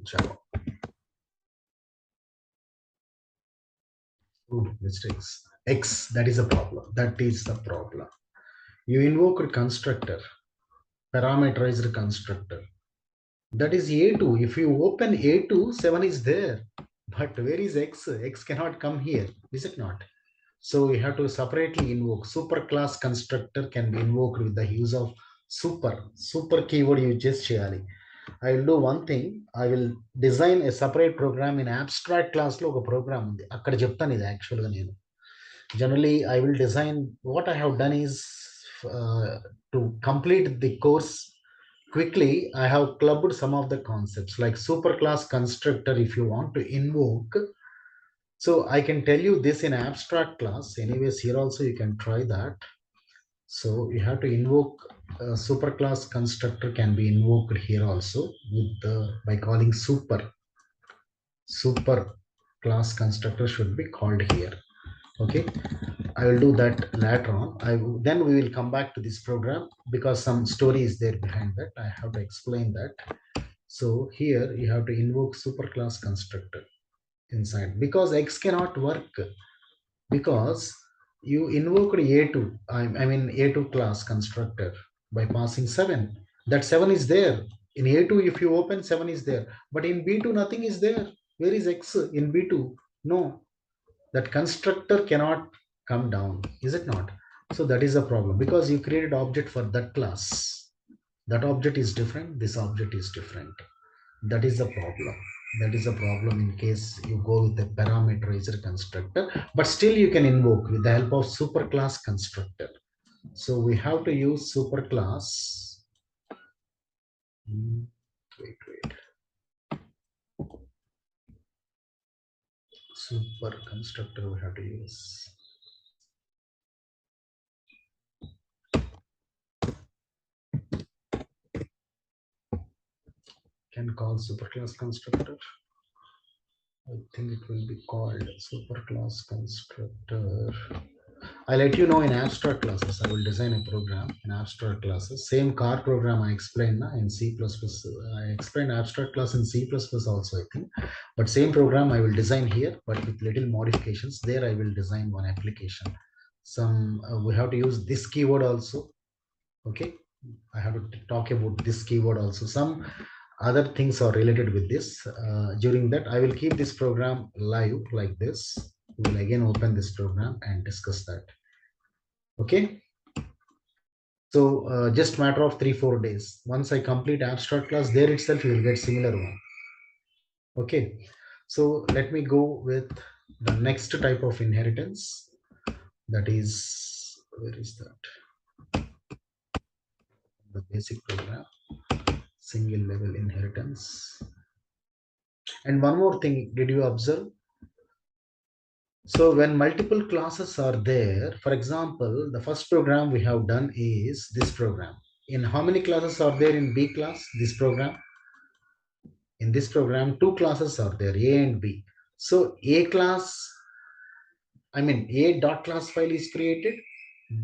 Java. Ooh, mistakes. X, that is a problem. That is the problem. You invoke a constructor, parameterized constructor. That is A2. If you open A2, 7 is there. But where is X? X cannot come here, is it not? So we have to separately invoke. Superclass constructor can be invoked with the use of super keyword use చేయాలి. I will do one thing. I will design a separate program in abstract class లో ఒక programme ఉంది. అక్కడ చెప్తాను ఇది యాక్చువల్గా నేను. Generally, I will design. What I have done is to complete the course quickly. I have clubbed some of the concepts like superclass constructor. If you want to invoke, so I can tell you this in abstract class. Anyways, here also you can try that. So you have to invoke superclass constructor can be invoked here also with by calling super class constructor should be called here. Okay, I will do that later on. Then we will come back to this program because some story is there behind that. I have to explain that. So here you have to invoke superclass constructor inside because X cannot work because you invoked A2. I mean A2 class constructor by passing 7. That 7 is there. In A2, if you open 7 is there. But in B2, nothing is there. Where is X in B2? No. That constructor cannot come down, is it not? So that is a problem because you created object for that class. That object is different, this object is different. That is the problem. That is a problem in case you go with a parameterized constructor, but still you can invoke with the help of superclass constructor. So we have to use superclass. Wait. Super constructor we have to use. Can call superclass constructor. I think it will be called superclass constructor. I'll let you know in abstract classes. I will design a program in abstract classes. Same car program I explained in C++. I explained abstract class in C++ also, I think. But same program I will design here, but with little modifications. There I will design one application. We have to use this keyword also. Okay. I have to talk about this keyword also. Some other things are related with this. During that, I will keep this program live like this. We will again open this program and discuss that. Okay. So just matter of 3-4 days. Once I complete abstract class, there itself you will get similar one. Okay. So let me go with the next type of inheritance. That is, where is that? The basic program, single level inheritance. And one more thing, did you observe? So when multiple classes are there, for example, the first program we have done is this program. In how many classes are there in B class? This program. In this program, 2 classes are there, A and B. So A class, I mean A dot class file is created.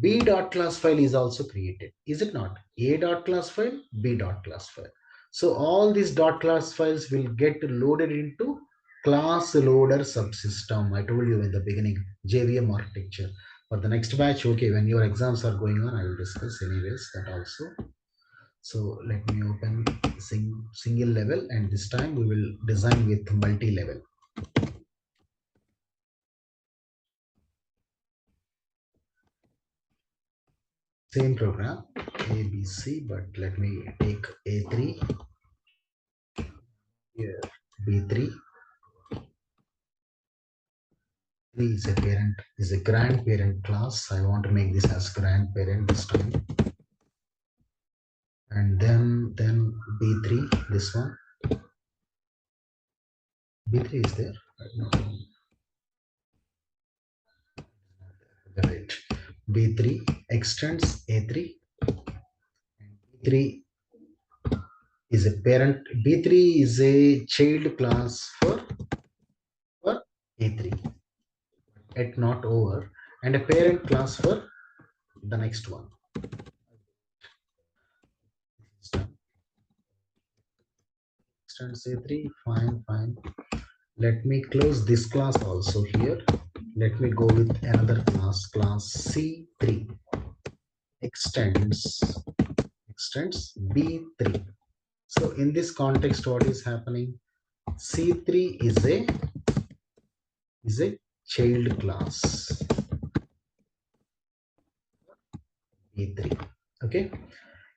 B dot class file is also created. Is it not? A dot class file, B dot class file. So all these dot class files will get loaded into class loader subsystem. I told you in the beginning, JVM architecture. For the next batch, okay, when your exams are going on, I will discuss anyways that also. So let me open single level, and this time we will design with multi-level. Same program, ABC, but let me take A3 here, B3. 3 is a parent, is a grandparent class. I want to make this as grandparent this time. And then B3, this one. B3 is there. No. Right. B3 extends A3. B3 is a parent. B3 is a child class for A3. Yet not over. And a parent class for the next one. Next extends A3, fine. Let me close this class also here. Let me go with another class C3 extends B3. So in this context, what is happening? C3 is a child class B3. Okay.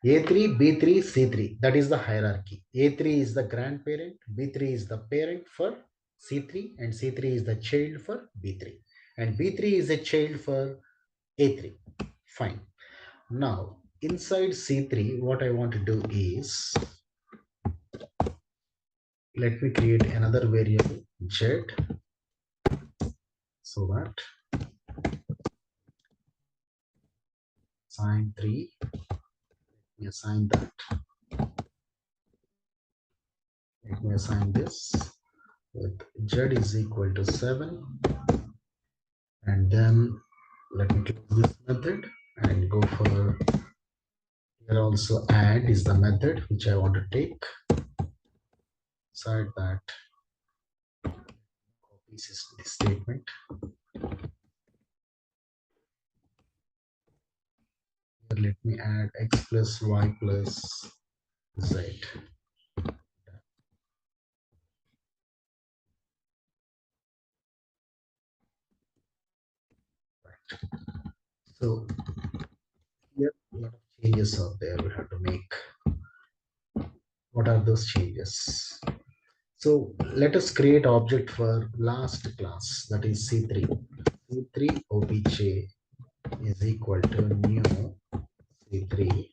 A3, B3, C3. That is the hierarchy. A3 is the grandparent, B3 is the parent for C3, and C3 is the child for B3. And B3 is a child for A3. Fine. Now, inside C3, what I want to do is, let me create another variable, Z, so that assign 3, let me assign that, let me assign this with Z is equal to 7, and then let me close this method and go for, here also add is the method which I want to take. Inside that, copy this statement. Here let me add x plus y plus z. So here a lot of changes are there we have to make. What are those changes? So let us create object for last class, that is C3. C3 obj is equal to new C3,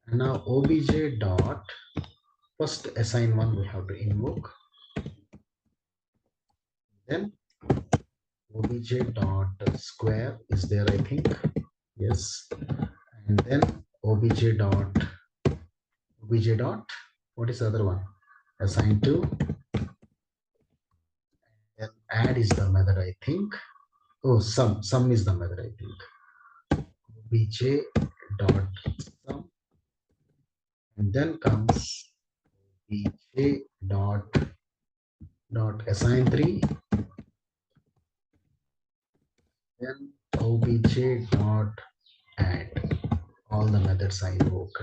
and now obj dot, first assign one we have to invoke, then obj dot square is there, I think, yes, and then obj dot what is the other one, assign to, and add is the method, I think. Oh, sum is the method, I think. Obj dot sum, and then comes obj dot assign 3, then obj dot add, all the methods I invoked.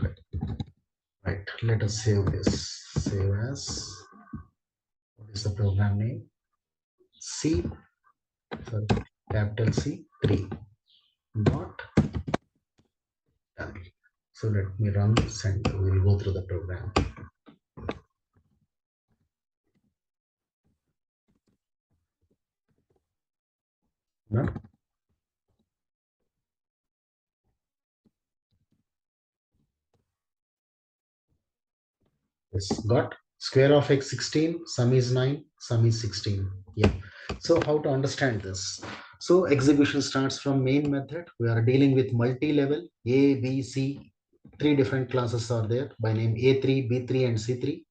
Right, let us save this. Save as, what is the program name? C, sorry, capital C 3 dot done. So let me run this and we'll go through the program. Done. Yes, got. Square of x 16, sum is 9, sum is 16. Yeah. So how to understand this? So execution starts from main method. We are dealing with multi-level A, B, C. Three different classes are there by name A3, B3, and C3.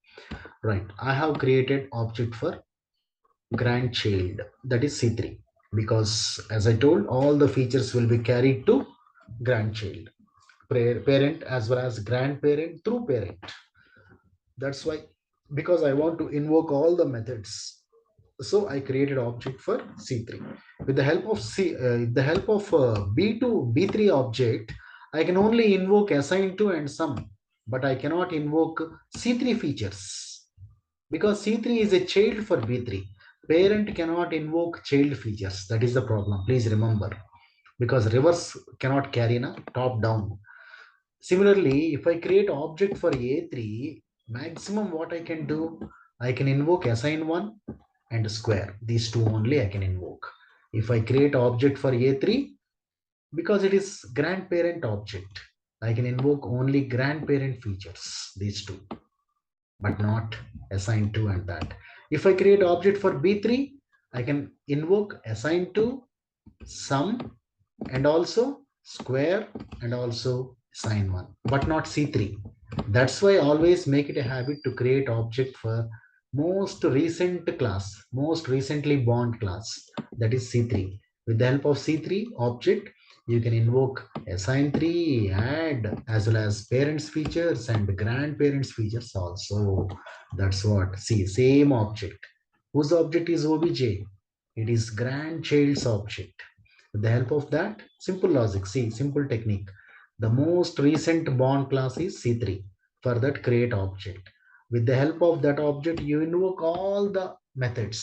Right. I have created object for grandchild, that is C3, because as I told, all the features will be carried to grandchild, parent as well as grandparent through parent. That's why, because I want to invoke all the methods, so I created object for C3 with the help of B2 B3 object. I can only invoke assign to and sum, but I cannot invoke C3 features because C3 is a child for B3. Parent cannot invoke child features. That is the problem. Please remember, because reverse cannot carry in a top down. Similarly, if I create object for A3, maximum what I can do, I can invoke assign one and square. These two only I can invoke. If I create object for A3, because it is grandparent object, I can invoke only grandparent features, these two, but not assign to and that. If I create object for B3, I can invoke assign to, sum, and also square, and also sign one, but not C3. That's why always make it a habit to create object for most recent class, most recently born class, that is C3. With the help of C3 object, You can invoke assign3, add, as well as parents features and grandparents features also. That's what. See, same object. Whose object is obj? It is grandchild's object. With the help of that, simple logic. See, simple technique. The most recent born class is C3. For that, create object. With the help of that object, you invoke all the methods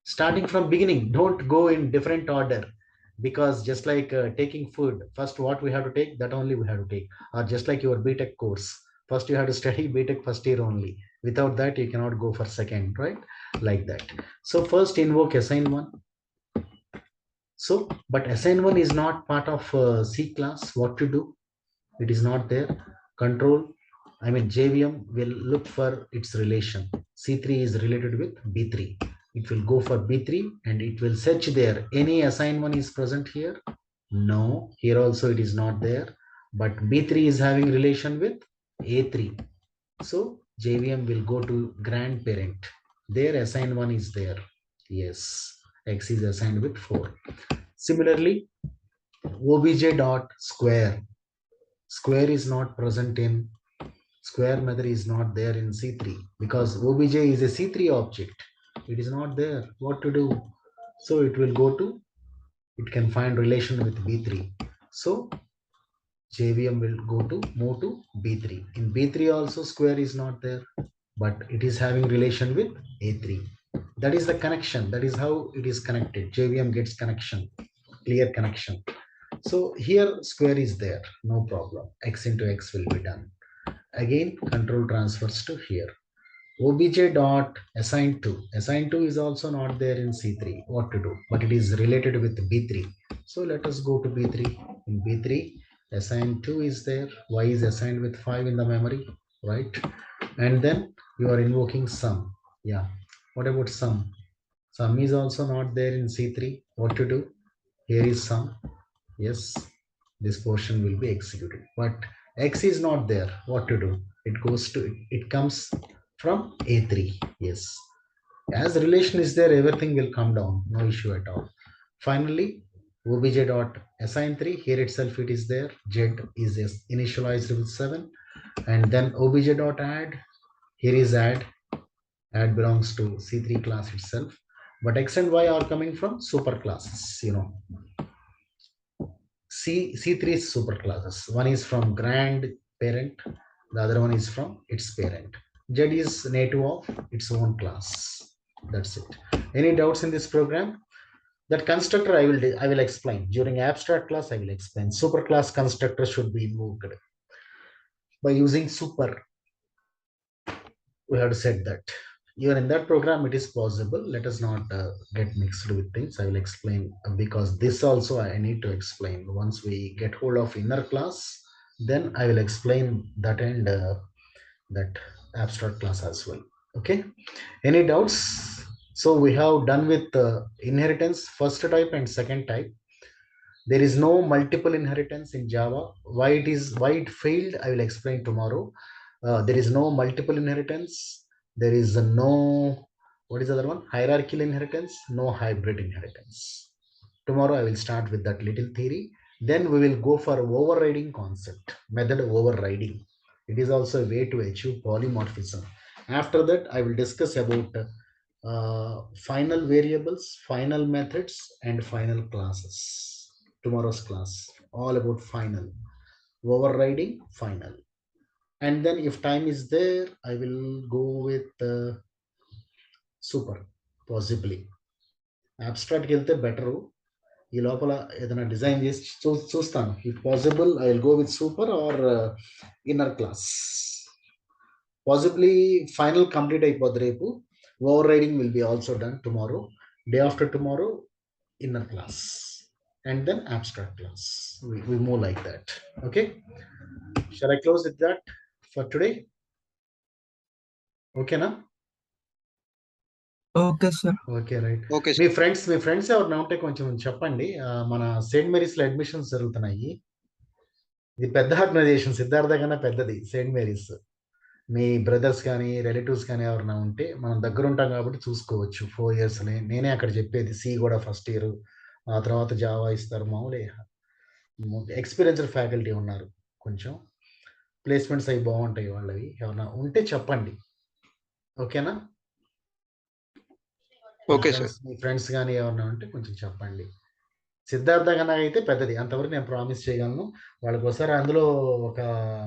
starting from beginning. Don't go in different order, because just like taking food, first what we have to take, that only we have to take. Or just like your btech course, first you have to study btech first year only. Without that you cannot go for second, right? Like that. So first invoke assign1. So but assign1 is not part of C class. What to do? It is not there. Control, I mean JVM will look for its relation. C3 is related with B3. It will go for B3 and it will search there. Any assign1 is present here? No, here also it is not there. But B3 is having relation with A3. So JVM will go to grandparent. There assign1 is there. Yes, X is assigned with 4. Similarly, obj dot square. Square is not present in square method, is not there in C3 because obj is a C3 object. It is not there. What to do? So it will go to, it can find relation with B3. So JVM will go to move to B3. In B3 also square is not there, but it is having relation with A3. That is the connection. That is how it is connected. JVM gets connection, clear connection. So here square is there, no problem. X into X will be done. Again, control transfers to here. Obj dot assign2 is also not there in C3. What to do? But it is related with B3. So let us go to B3. In B3, assign2 is there. Y is assigned with 5 in the memory, right? And then you are invoking sum. Yeah. What about sum? Sum is also not there in C3. What to do? Here is sum. Yes, this portion will be executed. But X is not there. What to do? It goes to, it comes from A3. Yes. As relation is there, everything will come down. No issue at all. Finally, obj dot assign3. Here itself it is there. Z is initialized with 7. And then obj dot add. Here is add. Add belongs to C3 class itself. But X and Y are coming from super classes, C3 is super classes. One is from grandparent, the other one is from its parent. Z is native of its own class. That's it. Any doubts in this program? That constructor I will explain during abstract class. I will explain. Super class constructor should be invoked by using super. We have to set that. Even in that program, it is possible. Let us not get mixed with things. I will explain because this also I need to explain. Once we get hold of inner class, then I will explain that and that abstract class as well. Okay. Any doubts? So we have done with inheritance first type and second type. There is no multiple inheritance in Java. Why it failed, I will explain tomorrow. There is no multiple inheritance. There is no, what is the other one, hierarchical inheritance, no hybrid inheritance. Tomorrow I will start with that little theory. Then we will go for overriding concept, method overriding. It is also a way to achieve polymorphism. After that I will discuss about final variables, final methods, and final classes. Tomorrow's class all about final, overriding, final. And then if time is there, I will go with super, possibly. Abstract వెళ్తే better. ఈ లోపల ఏదైనా design చేసి చూస్తాను. If possible I will go with super or inner class. Possibly final complete అయిపోద్ది రేపు. Overriding will be also done tomorrow. Day after tomorrow inner class, and then abstract class. We move like that. Okay, shall I close with that for today? Okay na? Okay sir. Okay right. Okay me friends ఎవరైనా ఉంటే కొంచెం చెప్పండి. మన Saint Mary's లో admissions జరుగుతున్నాయి. ఇది పెద్ద organisation, Siddhartha కన్నా పెద్దది సెయింట్ మేరీస్. మీ బ్రదర్స్ కానీ రిలేటివ్స్ కానీ ఎవరైనా ఉంటే మనం దగ్గర ఉంటాం కాబట్టి చూసుకోవచ్చు. 4 years నేనే అక్కడ చెప్పేది. సి కూడా ఫస్ట్ ఇయర్, ఆ తర్వాత జావా ఇస్తారు. మామూలే. ఎక్స్పీరియన్స్డ్ ఫ్యాకల్టీ ఉన్నారు కొంచెం. ప్లేస్మెంట్స్ అవి బాగుంటాయి వాళ్ళవి. ఎవరైనా ఉంటే చెప్పండి. ఓకేనా? Okay sir. మీ ఫ్రెండ్స్ కానీ ఎవరైనా ఉంటే కొంచెం చెప్పండి. సిద్ధార్థ కన్నా అయితే పెద్దది, అంతవరకు నేను ప్రామిస్ చేయగలను. వాళ్ళకి ఒకసారి అందులో ఒక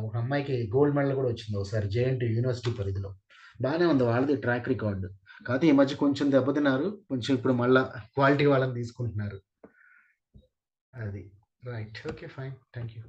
ఒక అమ్మాయికి గోల్డ్ మెడల్ కూడా వచ్చింది ఒకసారి, జేఎన్టీ యూనివర్సిటీ పరిధిలో. బాగానే ఉంది వాళ్ళది ట్రాక్ రికార్డు. కాకపోతే ఈ మధ్య కొంచెం దెబ్బతిన్నారు, కొంచెం ఇప్పుడు మళ్ళా క్వాలిటీ వాళ్ళని తీసుకుంటున్నారు. అది right. Okay, fine, thank you.